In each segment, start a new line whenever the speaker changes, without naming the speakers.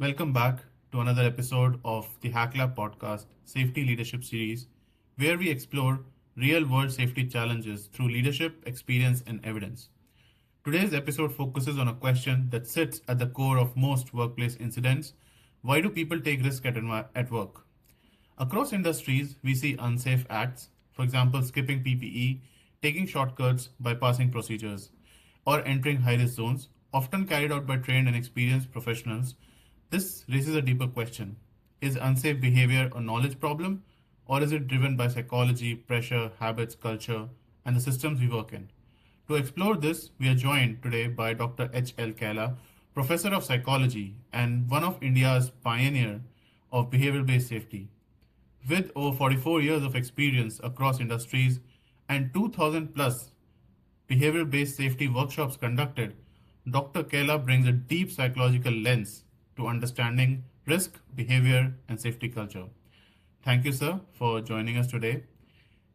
Welcome back to another episode of the Hack Lab podcast Safety Leadership Series, where we explore real world safety challenges through leadership, experience, and evidence. Today's episode focuses on a question that sits at the core of most workplace incidents: why do people take risk at work? Across industries, we see unsafe acts, for example, skipping PPE, taking shortcuts, bypassing procedures, or entering high risk zones, often carried out by trained and experienced professionals. This raises a deeper question: is unsafe behavior a knowledge problem, or is it driven by psychology, pressure, habits, culture, and the systems we work in? To explore this, we are joined today by Dr. H.L. Kaila, Professor of Psychology and one of India's pioneer of behavioral-based safety. With over 44 years of experience across industries and 2000 plus behavioral based safety workshops conducted, Dr. Kaila brings a deep psychological lens to understanding risk, behavior, and safety culture. Thank you, sir, for joining us today.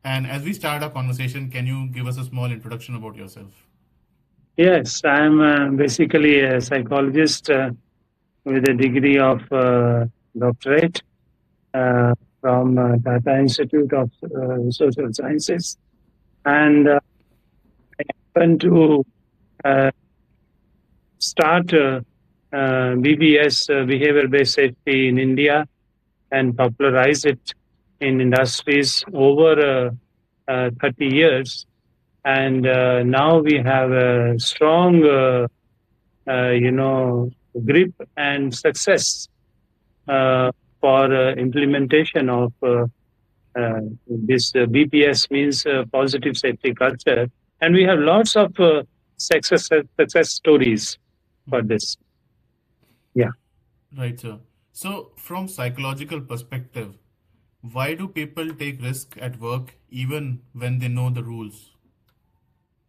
And as we start our conversation, can you give us a small introduction about yourself?
Yes, I'm basically a psychologist with a degree of doctorate from Tata Institute of Social Sciences. And I happen to uh, start BBS, Behavior Based Safety in India, and popularize it in industries over 30 years. And now we have a strong grip and success for implementation of this BPS means positive safety culture, and we have lots of success stories for
Mhm.
this. Yeah,
Right, sir. So, from psychological perspective, why do people take risk at work even when they know the rules?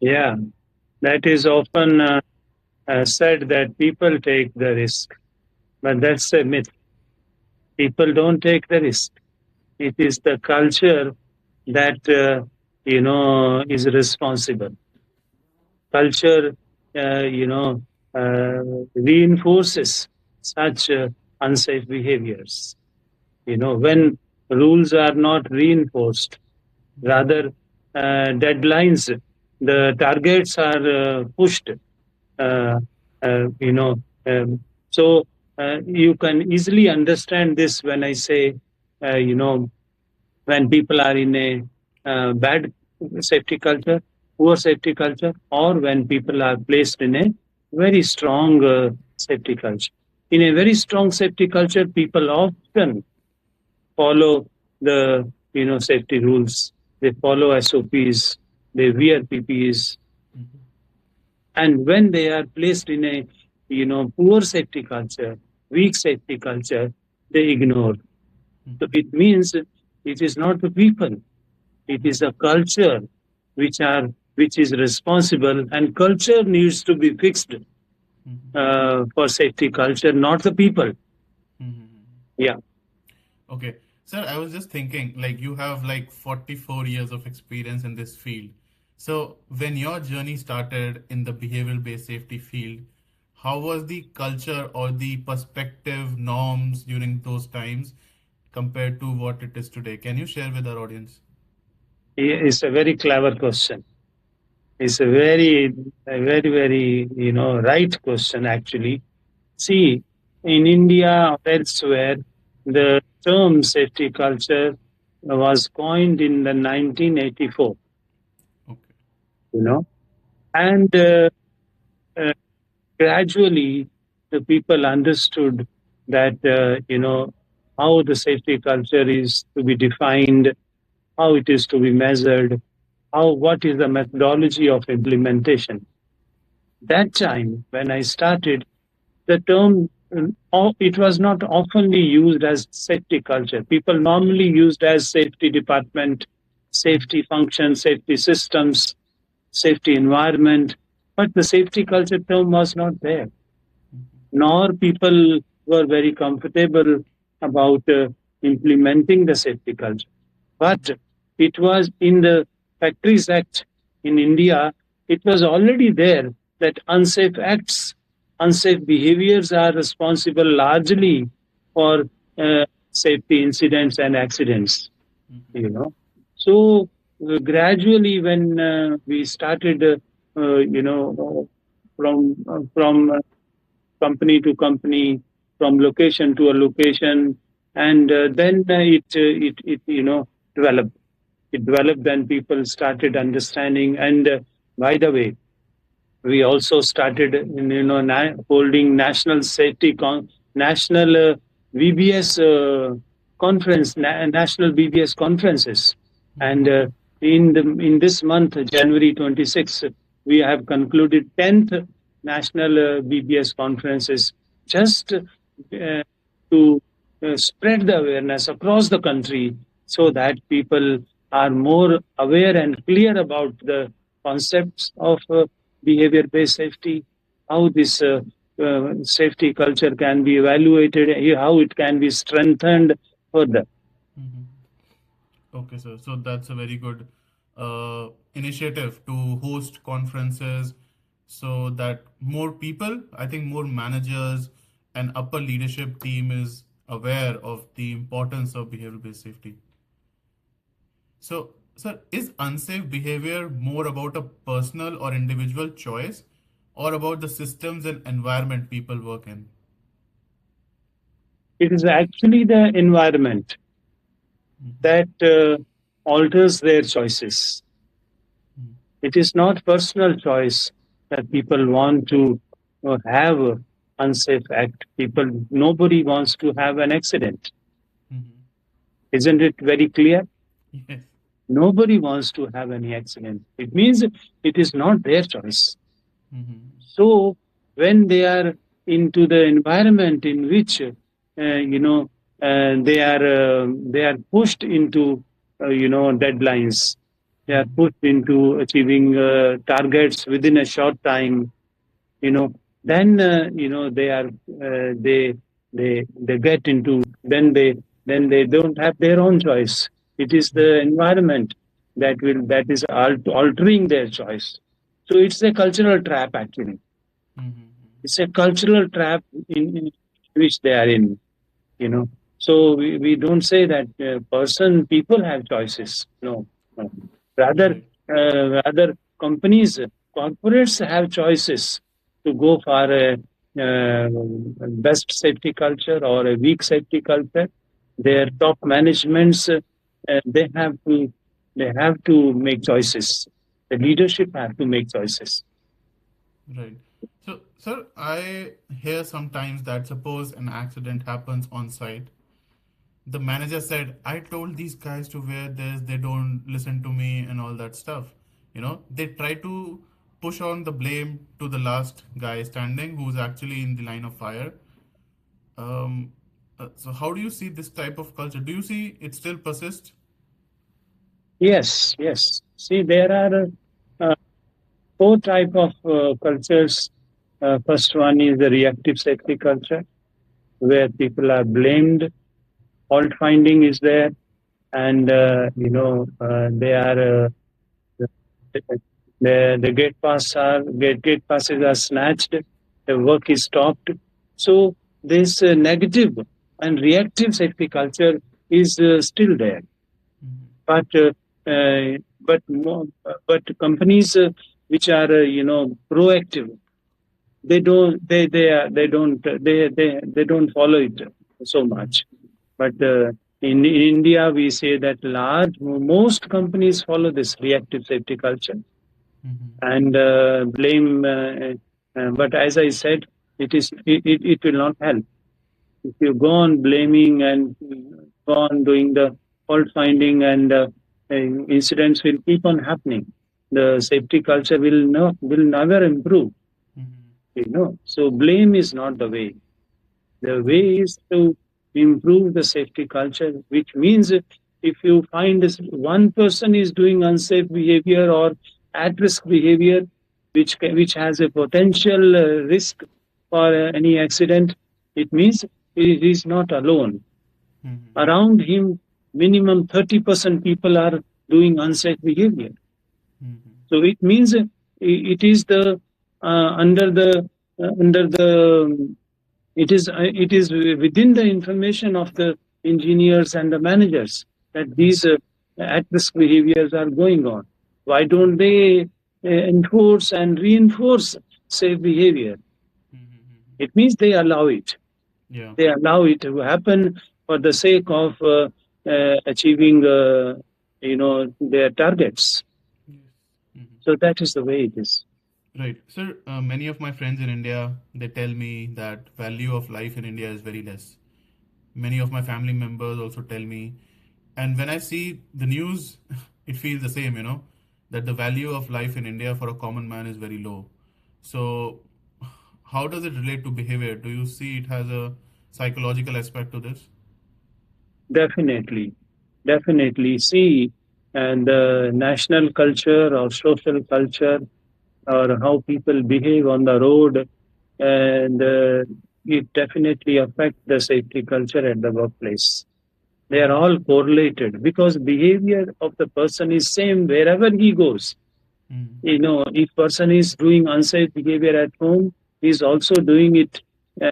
yeah, that is often said that people take the risk, but that's a myth. People don't take the risk. It is the culture that is responsible. Culture, uh, you know, uh, reinforces such unsafe behaviors. When rules are not reinforced, rather deadlines, the targets are pushed. Uh, uh, you know, um, so you can easily understand this when I say, when people are in a bad safety culture, poor safety culture, or when people are placed in a very strong safety culture. In a very strong safety culture, people often follow the safety rules. They follow SOPs. They wear PPEs,
Mhm.
and when they are placed in a poor safety culture, weak safety culture, they ignore. So
Mhm.
it means it is not the people. It is a culture which is responsible, and culture needs to be fixed
Mhm.
for safety culture, not the people.
Mhm.
Yeah,
Okay. Sir, I was just thinking, like, you have like 44 years of experience in this field. So, when your journey started in the behavioral based safety field, how was the culture or the perspective norms during those times compared to what it is today? Can you share with our audience?
it's a very clever question. It's a very, very right question actually. See, in India or elsewhere, the term safety culture was coined in the 1984.
Okay.
You know, and uh, gradually the people understood that how the safety culture is to be defined, how it is to be measured, how what is the methodology of implementation. That time when I started, the term it was not oftenly used as safety culture. People normally used as safety department,
Mhm.
safety function, safety systems, safety environment, but the safety culture term was not there, nor people were very comfortable about implementing the safety culture. But it was in the Factories Act in India, it was already there that unsafe acts. unsafe behaviors are responsible largely for uh, safety incidents and accidents.
Mm-hmm.
You know, so gradually when we started, from company to company, from location to a location, and then it developed. It developed, then people started understanding. And by the way, we also started holding national national VBS conference, national BBS conferences. And
Mm-hmm.
in this month, January 26th, we have concluded 10th national BBS conferences, just to spread the awareness across the country, so that people are more aware and clear about the concepts of behavior based safety, how this safety culture can be evaluated, how it can be strengthened further.
Mm-hmm. Okay, sir. So that's a very good initiative to host conferences so that more people, I think more managers and upper leadership team is aware of the importance of behavioral based safety. So, sir, is unsafe behavior more about a personal or individual choice or about the systems and environment people work in?
It is actually the environment that alters their choices. It is not personal choice that people want to have a unsafe act. People, nobody wants to have an accident.
Mm-hmm.
Isn't it very clear?
Yes.
Nobody wants to have any accident. It means it is not their choice.
Mm-hmm.
So when they are into the environment in which they are pushed into deadlines, they are
Mm-hmm.
pushed into achieving targets within a short time. Then they are they get into, then they don't have their own choice. It is the environment that is altering their choice. So it's a cultural trap, actually.
Mm-hmm.
It's a cultural trap in which they are in. you know so we don't say that people have choices. No, no. rather
Right.
rather companies, corporates have choices to go for a best safety culture or a weak safety culture. Their
Mm-hmm.
top managements, they have to make choices. The leadership have to make choices.
Right. So, sir, I hear sometimes that suppose an accident happens on site, the manager said, I told these guys to wear this, they don't listen to me, and all that stuff. They try to push on the blame to the last guy standing who's actually in the line of fire. Um, so, how do you see this type of culture? Do you see it still persist?
Yes, yes. See, there are uh, four type of cultures. First one is the reactive safety culture, where people are blamed. Fault finding is there, and they are the gate passes are snatched. The work is stopped. So this negative and reactive safety culture is still there.
Mm-hmm.
But but companies which are proactive, they don't follow it so much. But in India, we say that most companies follow this reactive safety culture
Mm-hmm.
and blame. But as I said, it will not help if you go on blaming and go on doing the fault finding, and incidents will keep on happening. The safety culture will never improve.
Mm-hmm.
So blame is not the way. The
Right.
way is to improve the safety culture, which means if you find one person is doing unsafe behavior or at risk behavior, which has a potential risk for any accident, it means he is not alone.
Mm-hmm.
Around him, minimum 30% people are doing unsafe behavior.
Mm-hmm.
So it means it is the under the under the it is within the information of the engineers and the managers that these at-risk behaviors are going on. Why don't they enforce and reinforce safe behavior?
Mm-hmm.
It means they allow it.
Yeah.
They allow it to happen for the sake of achieving, their targets.
Yes. Mm-hmm.
So that is the way it is.
Right. Sir, many of my friends in India, they tell me that value of life in India is very less. Many of my family members also tell me. And when I see the news, it feels the same, that the value of life in India for a common man is very low. So, how does it relate to behavior? Do you see it has a psychological aspect to this?
Definitely, definitely. See, and the national culture or social culture or how people behave on the road, and it definitely affect the safety culture at the workplace. They are
Mm-hmm.
all correlated because behavior of the person is same wherever he goes.
Mm-hmm.
If person is doing unsafe behavior at home, he is also doing it uh,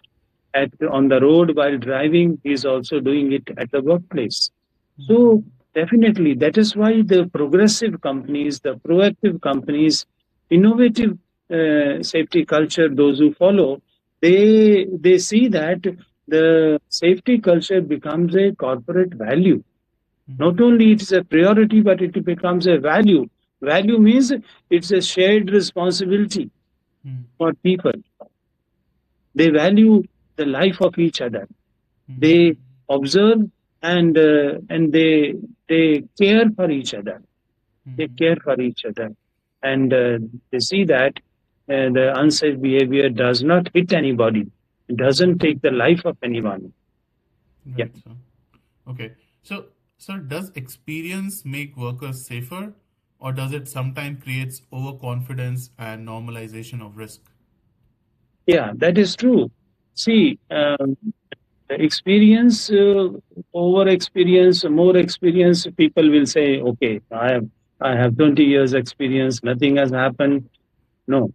at on the road while driving. He is also doing it at the workplace. So
Mm-hmm.
definitely, that is why the progressive companies, the proactive companies, innovative safety culture, those who follow, they see that the safety culture becomes a corporate value. Not
Mm-hmm.
only it is a priority, but it becomes a value. Value means it's a shared responsibility for people. They value the life of each other.
Mm-hmm.
They observe and they care for each other. They
Mm-hmm.
care for each other, and they see that the unsafe behavior does not hit anybody. It doesn't take the life of anyone. Yeah.
Right, sir. Okay. So, sir, does experience make workers safer, or does it sometimes creates overconfidence and normalization of risk?
Yeah, that is true. See, the experience, over experience, more experience, people will say, okay, I have 20 years experience, nothing has happened. No,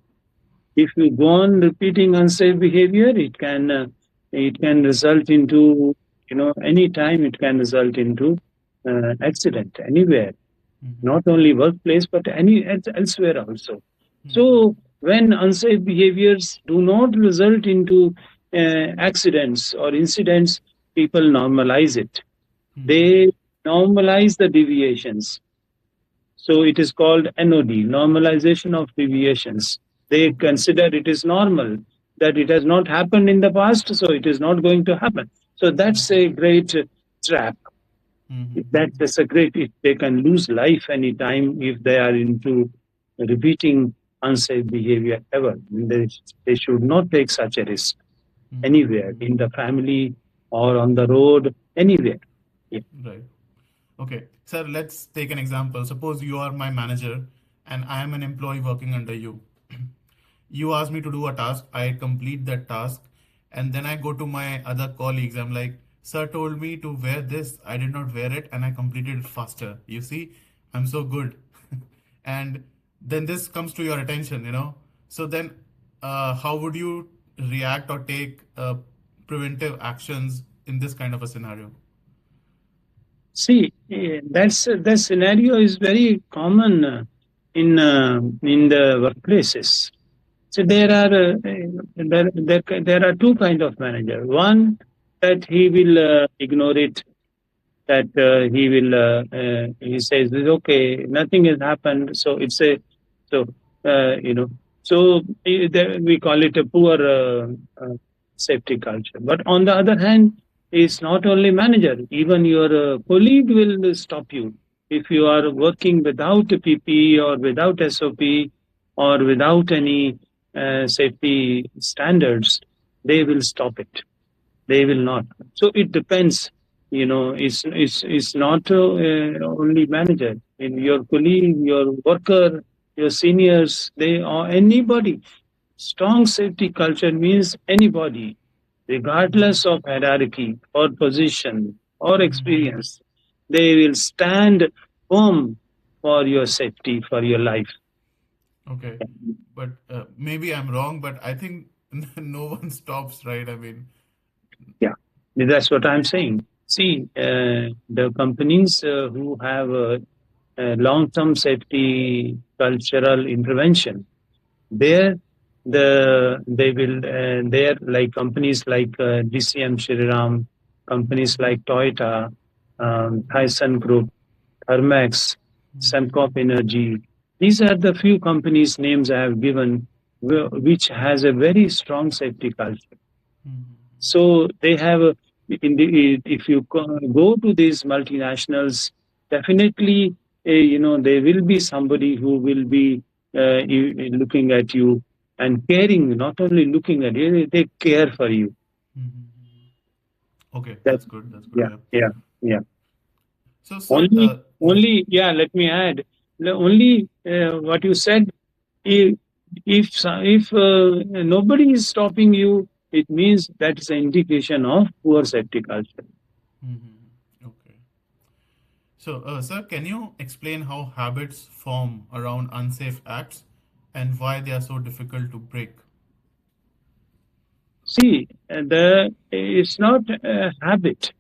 if you go on repeating unsafe behavior, it can result into, any time it can result into accident anywhere,
Mm-hmm.
not only workplace but elsewhere also.
Mm-hmm.
So when unsafe behaviors do not result into accidents or incidents, people normalize it.
Mm-hmm.
They normalize the deviations. So it is called NOD, normalization of deviations. They
Okay.
consider it is normal that it has not happened in the past, so it is not going to happen. So that's
Mm-hmm.
a great trap.
Mm-hmm.
That's a great. They can lose life anytime if they are into repeating unsafe behavior ever. They should not take such a risk anywhere
Mm-hmm.
in the family or on the road, anywhere. Yeah.
Right. Okay. Sir, let's take an example. Suppose you are my manager and I am an employee working under you. You ask me to do a task, I complete that task, and then I go to my other colleagues. I'm like, sir told me to wear this, I did not wear it, and I completed it faster. You see, I'm so good. And then this comes to your attention, So then, how would you react or take preventive actions in this kind of a scenario?
See, that scenario is very common in the workplaces. So there are two kind of manager. One that he will ignore it, that he says okay, nothing has happened, so it's a so you know so we call it a poor uh, safety culture. But on the other hand, it's not only manager, even your colleague will stop you if you are working without a PPE or without SOP or without any safety standards. They will stop it. They will not. So it depends. It's not only manager. In your colleague, your worker, your seniors, they are anybody. Strong safety culture means anybody, regardless of hierarchy or position or
Mm-hmm.
experience, they will stand firm for your safety, for your life.
Okay, but maybe I'm wrong, but I think no one stops, right? I mean,
Yeah, that's what I'm saying. See, the companies who have long-term safety cultural intervention, there they will there like companies like DCM Shriram, companies like Toyota, Thyssen Group, Thermax, Semcop Energy. These are the few companies names I have given, which has a very strong safety culture. So they have, if you go to these multinationals, definitely, there will be somebody who will be looking at you and caring, not only looking at you, they care for you.
okay,
That,
that's good. That's good.
yeah,
Yeah.
yeah, yeah.
So, sir, yes.
Only, yeah, let me add, only what you said, if, if nobody is stopping you, it means that is an indication of poor safety culture.
Okay. So, sir, can you explain how habits form around unsafe acts and why they are so difficult to break?
See, it's not a habit.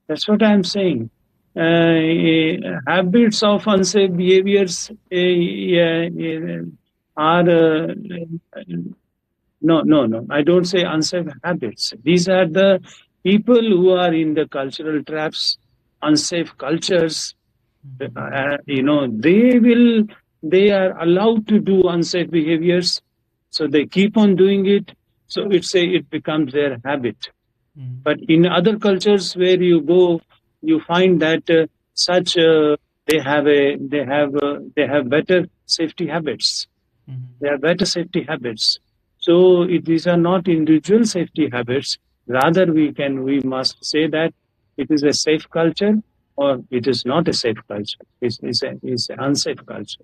That's what I'm saying. Habits of unsafe behaviors yeah, yeah, are no. I don't say unsafe habits. These are the people who are in the cultural traps, unsafe cultures. They are allowed to do unsafe behaviors, so they keep on doing it. So it becomes their habit. But in other cultures where you go, you find that such they have better safety habits. They have better safety habits. So these are not individual safety habits. Rather, we must say that it is a safe culture or it is not a safe culture. It's an unsafe culture.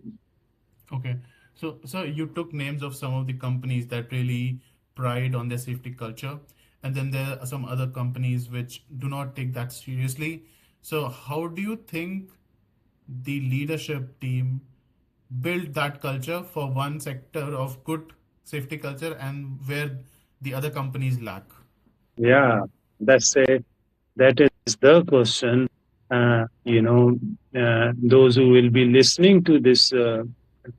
Okay. So you took names of some of the companies that really pride on their safety culture, and then there are some other companies which do not take that seriously. So how do you think the leadership team build that culture for one sector of good safety culture and where the other companies lack?
Yeah, that's a that is the question. Those who will be listening to this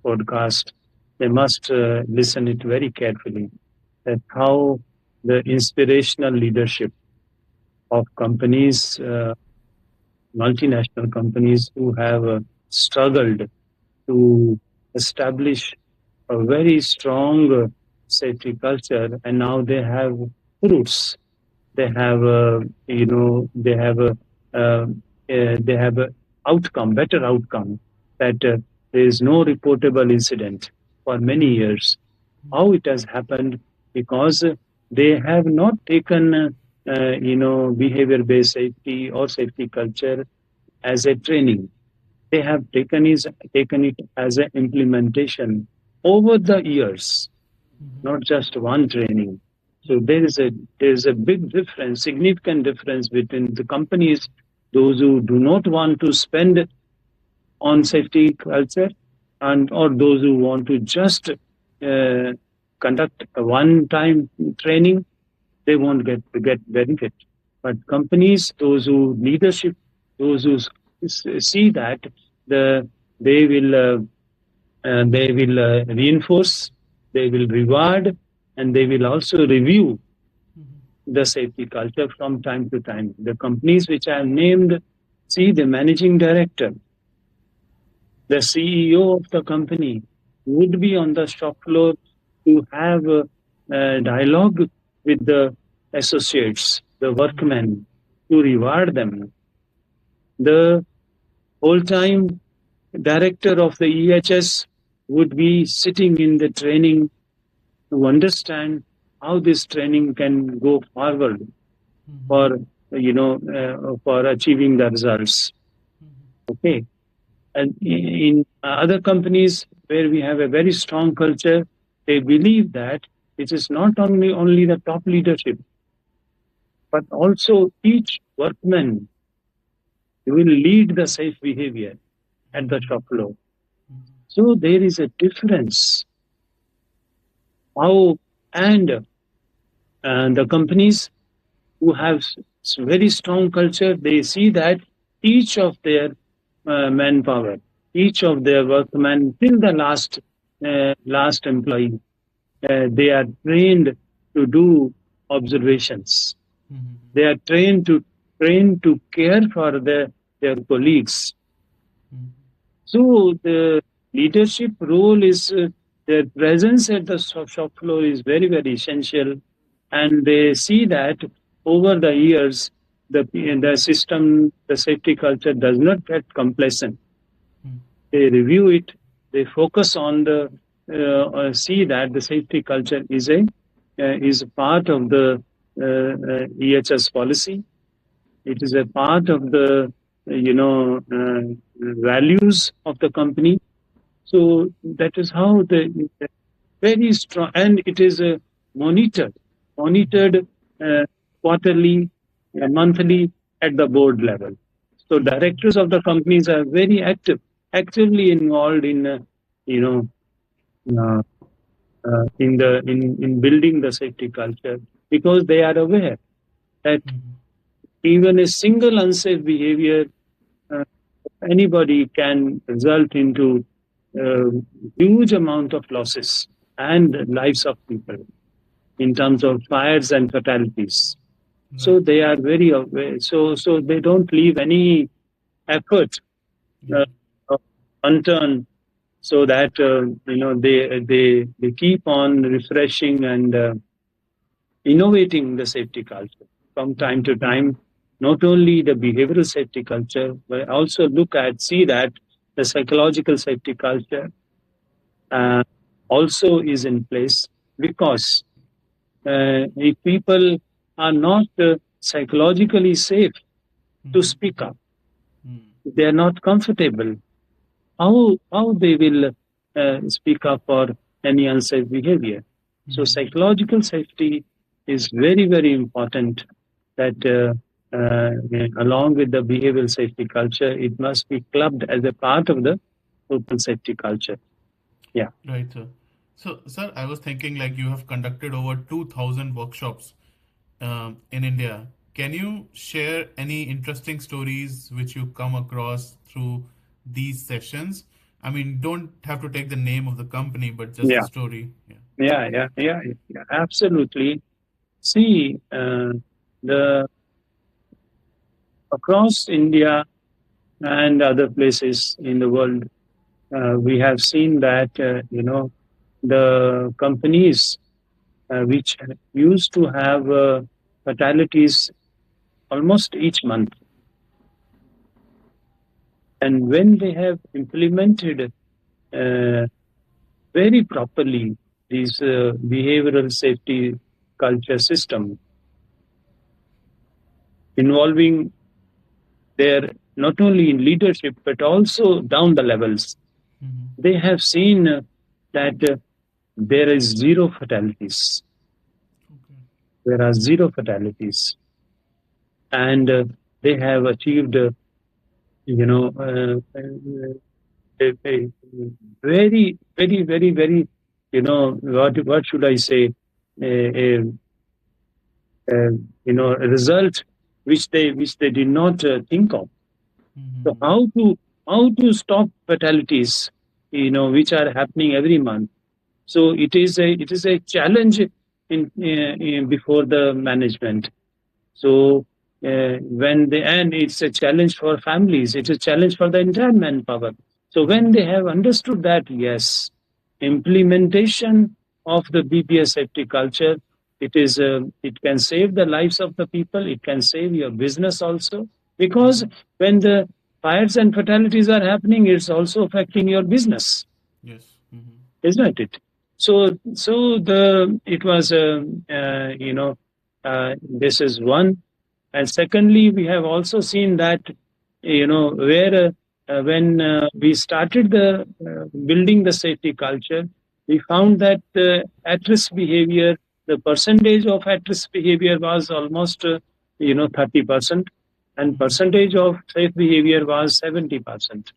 podcast, they must listen it very carefully. That how the inspirational leadership of companies, multinational companies who have struggled to establish a very strong safety culture, and now they have roots. They have they have they have a outcome, better outcome, that there is no reportable incident for many years. How it has happened? Because they have not taken behavior based safety or safety culture as a training. They have taken it as an implementation over the years, not just one training. So there is a big difference, significant difference between the companies, those who do not want to spend on safety culture, and or those who want to just conduct a one-time training. They won't get benefit. But companies, those who leadership, those who see that the they will reinforce, they will reward, and they will also review the safety culture from time to time. The companies which I have named, see the managing director, the CEO of the company would be on the shop floor to have a dialogue with the associates, the workmen, to reward them. The whole time director of the EHS would be sitting in the training to understand how this training can go forward for for achieving the results. Okay, and in other companies where we have a very strong culture, they believe that it is not only the top leadership, but also each workman will lead the safe behavior at the shop floor. So there is a difference. How and And the companies who have very strong culture, they see that each of their manpower, each of their workmen, till the last employee, they are trained to do observations.
Mm-hmm.
They are trained to care for their colleagues. So the leadership role is their presence at the shop floor is very, very essential, and they see that over the years the system, the safety culture does not get complacent.
Mm-hmm.
They review it. They focus on the see that the safety culture is a part of the EHS policy. It is a part of the values of the company. So that is how the very strong, and it is monitored uh, quarterly, monthly at the board level. So directors of the companies are very actively involved in you know uh, in building the safety culture, because they are aware that
Mm-hmm.
even a single unsafe behavior uh, anybody can result into uh, huge amount of losses and lives of people in terms of fires and fatalities.
Right.
So they are very aware. So they don't leave any effort
Yeah.
uh, unturned, so that they keep on refreshing and innovating the safety culture from time to time. Not only the behavioral safety culture, but also see that the psychological safety culture uh, also is in place, because if people are not psychologically safe to
Mm-hmm.
speak up,
Mm-hmm.
they are not comfortable, how they will speak up for any unsafe behavior. So
Mm-hmm.
psychological safety is very, very important. That along with the behavioral safety culture, it must be clubbed as a part of the total safety culture. Yeah,
Right, sir. So, sir, I was thinking like you have conducted over 2,000 workshops in India. Can you share any interesting stories which you come across through these sessions? I mean, don't have to take the name of the company, but just the
yeah,
story. Yeah.
yeah, absolutely. See, the across India and other places in the world, we have seen that the companies which used to have fatalities almost each month, and when they have implemented uh, very properly these behavioral safety culture system involving their not only in leadership but also down the levels,
Mm-hmm.
they have seen that there is zero fatalities.
Okay.
There are zero fatalities, and they have achieved, a very, very, very, very, what should I say, a, a, a result which they did not think of. So
Mm-hmm.
how to stop fatalities, which are happening every month. So it is a challenge in before the management. So when they and it's a challenge for families, it's a challenge for the entire manpower. So
Mm-hmm.
when they have understood that, yes, implementation of the BPS safety culture, it can save the lives of the people. It can save your business also, because
Mm-hmm.
when the fires and fatalities are happening, it's also affecting your business,
Yes. Mm-hmm.
isn't it? So the it was this is one, and secondly, we have also seen that where when we started the building the safety culture, we found that at-risk behavior, the percentage of at-risk behavior was almost 30%, and
Mm-hmm.
percentage of safe behavior was 70%.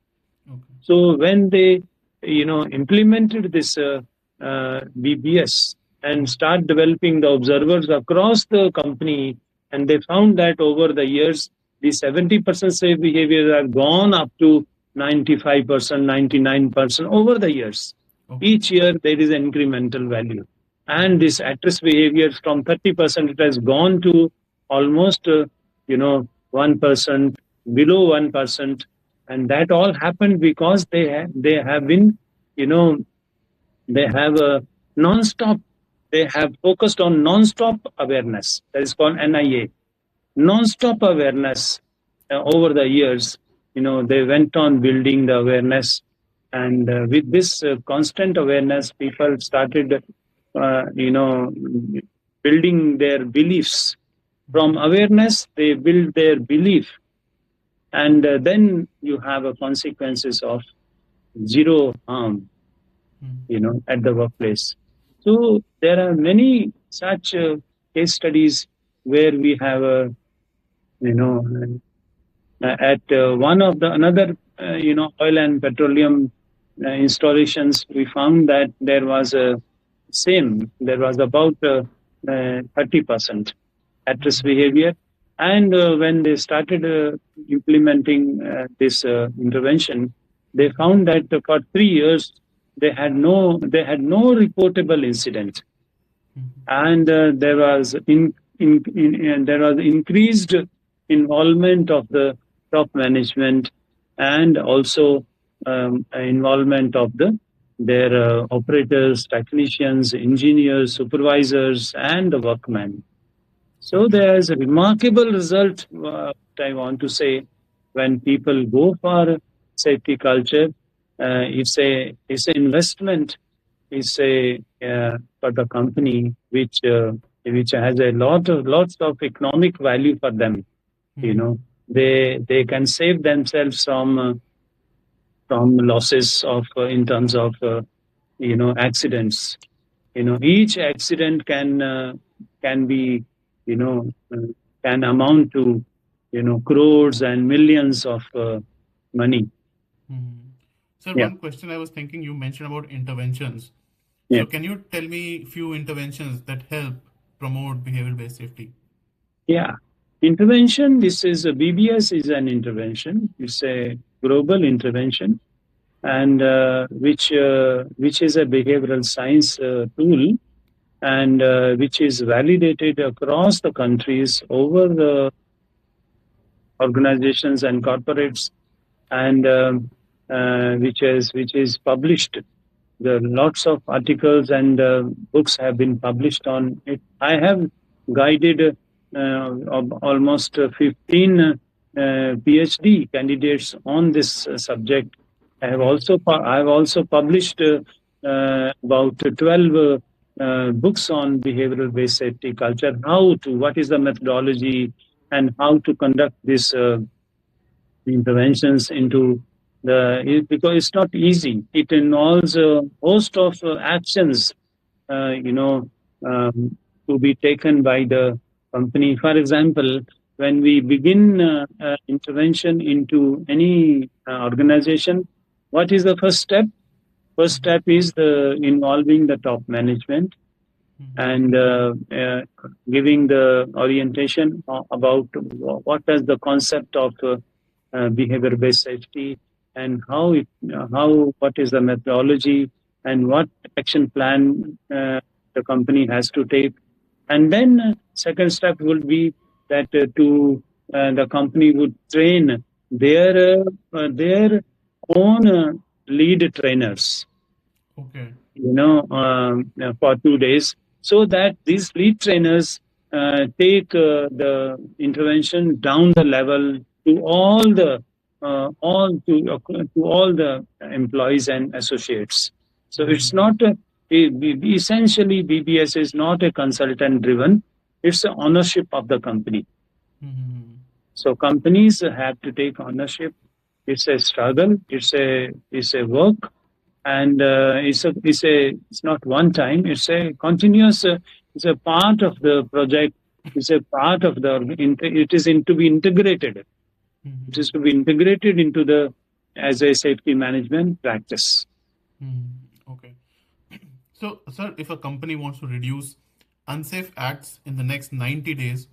Okay.
So when they implemented this BBS, and start developing the observers across the company. And they found that over the years, the 70% safe behaviors are gone up to 95%, 99% over the years.
Okay.
Each year, there is an incremental value. And this at-risk behaviors from 30%, it has gone to almost, 1%, below 1%. And that all happened because they have been, you know, they have a non-stop, they have focused on non-stop awareness. That is called NIA, non-stop awareness. Over the years, they went on building the awareness. And with this constant awareness, people started, building their beliefs. From awareness, they build their belief. And then you have a consequences of zero harm, at the workplace. So there are many such case studies where we have you know, at one of the another, oil and petroleum installations, we found that there was about 30% at-risk behavior. And when they started implementing this intervention, they found that for 3 years they had no reportable incident. And there was increased involvement of the top management, and also involvement of their operators, technicians, engineers, supervisors, and the workmen. So
Okay.
there's a remarkable result, I want to say, when people go for safety culture. It's an investment. It's a for the company which has lots of economic value for them. They can save themselves from losses of in terms of accidents. Each accident can be, you know uh, can amount to crores and millions of money.
Sir,
Yeah,
one question I was thinking, you mentioned about interventions.
yeah,
So, can you tell me few interventions that help promote behavioral based safety?
yeah. Intervention. This is a BBS is an intervention. It's a global intervention, and which is a behavioral science tool, and which is validated across the countries over the organizations and corporates, and which is published. The lots of articles and books have been published on it. I have guided almost 15 PhD candidates on this subject.
Okay.
I have also published about 12 books on behavioral based safety culture. What is the methodology, and how to conduct this interventions into because it's not easy. It involves a host of actions, uh, you know, um, to be taken by the company. For example, when we begin intervention into any organization, what is the first step? First step is the involving the top management, and giving the orientation about what is the concept of behavior based safety, and how what is the methodology, and what action plan the company has to take. And then second step would be that to the company would train their own lead trainers,
Okay.
for 2 days, so that these lead trainers take the intervention down the level to all the employees and associates. So it's not essentially BBS is not a consultant driven; it's the ownership of the company. So companies have to take ownership. It's a struggle. It's a work, and it's not one time. It's a continuous. It's a part of the project. It's a part of it is to be integrated. It is to be integrated into the as a safety management practice.
Okay. So, sir, if a company wants to reduce unsafe acts in the next 90 days,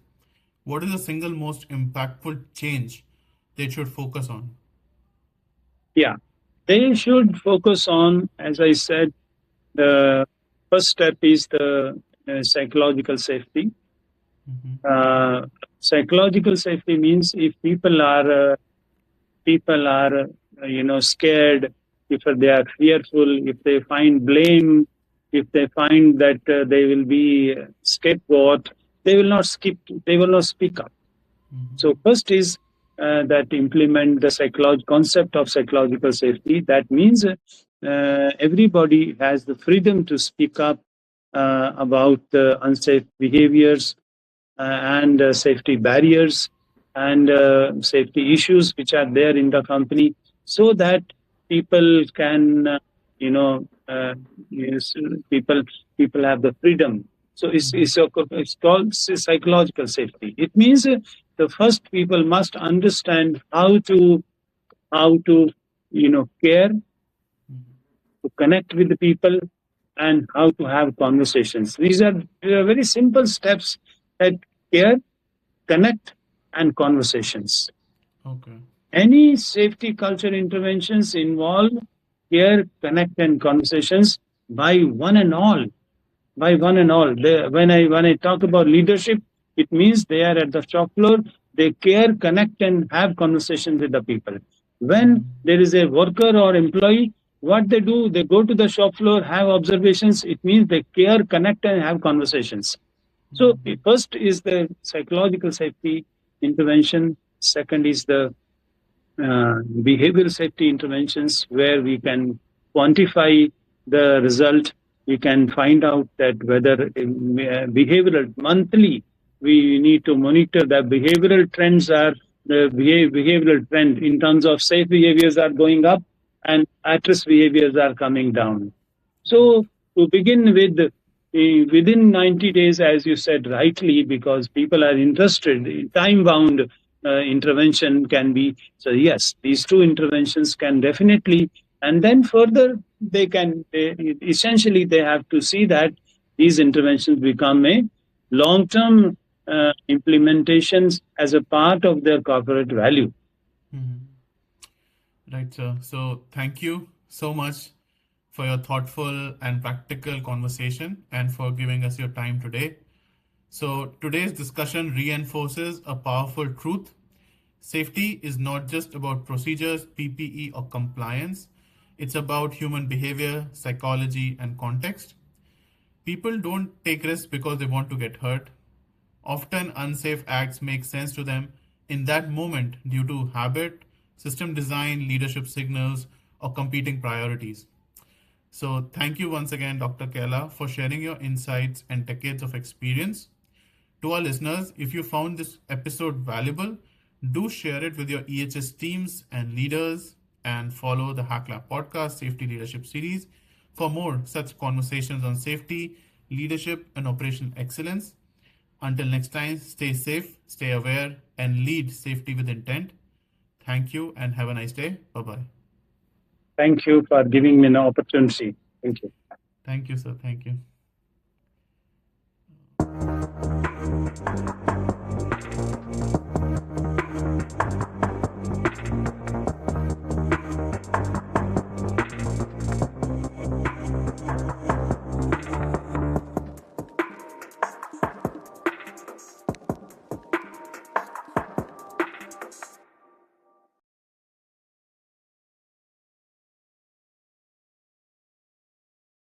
what is the single most impactful change they should focus on?
Yeah, they should focus on, as I said, the first step is the psychological safety.
Mm-hmm.
Uh, Psychological safety means if people are scared, if they are fearful, if they find blame, if they find that they will be scapegoat, they will not skip, they will not speak up. So
Mm-hmm.
first is that implement the concept of psychological safety. That means everybody has the freedom to speak up about unsafe behaviors and safety barriers and safety issues which are there in the company, so that people can you know yes, people people have the freedom. So it's called psychological safety. It means the first people must understand how to care,
Mm-hmm.
to connect with the people, and how to have conversations. These are very simple steps that care, connect, and conversations.
Okay.
Any safety culture interventions involve care, connect, and conversations by one and all. By one and all. When I talk about leadership, it means they are at the shop floor. They care, connect, and have conversations with the people. When
Mm-hmm.
there is a worker or employee, what they do, they go to the shop floor, have observations. It means they care, connect, and have conversations. So the
Mm-hmm.
first is the psychological safety intervention. Second is the behavioral safety interventions, where we can quantify the result. We can find out that whether behavioral monthly, we need to monitor the behavioral trends are the behavioral trend in terms of safe behaviors are going up and at-risk behaviors are coming down. So to begin with, within 90 days, as you said rightly, because people are interested, time-bound intervention can be. So yes, these two interventions can definitely, and then further essentially they have to see that these interventions become a long-term implementations as a part of their corporate value.
Mm-hmm. Right, sir. So, thank you so much for your thoughtful and practical conversation and for giving us your time today. So, today's discussion reinforces a powerful truth. Safety is not just about procedures, PPE, or compliance, it's about human behavior, psychology, and context. People don't take risks because they want to get hurt. Often, unsafe acts make sense to them in that moment due to habit, system design, leadership signals, or competing priorities. So, thank you once again, Dr. Kaila, for sharing your insights and decades of experience. To our listeners, if you found this episode valuable, do share it with your EHS teams and leaders and follow the Hack Lab podcast Safety Leadership Series for more such conversations on safety, leadership, and operational excellence. Until next time, stay safe, stay aware, and lead safety with intent. Thank you and have a nice day. Bye bye.
Thank you for giving me an opportunity. Thank you.
Thank you, sir. Thank you.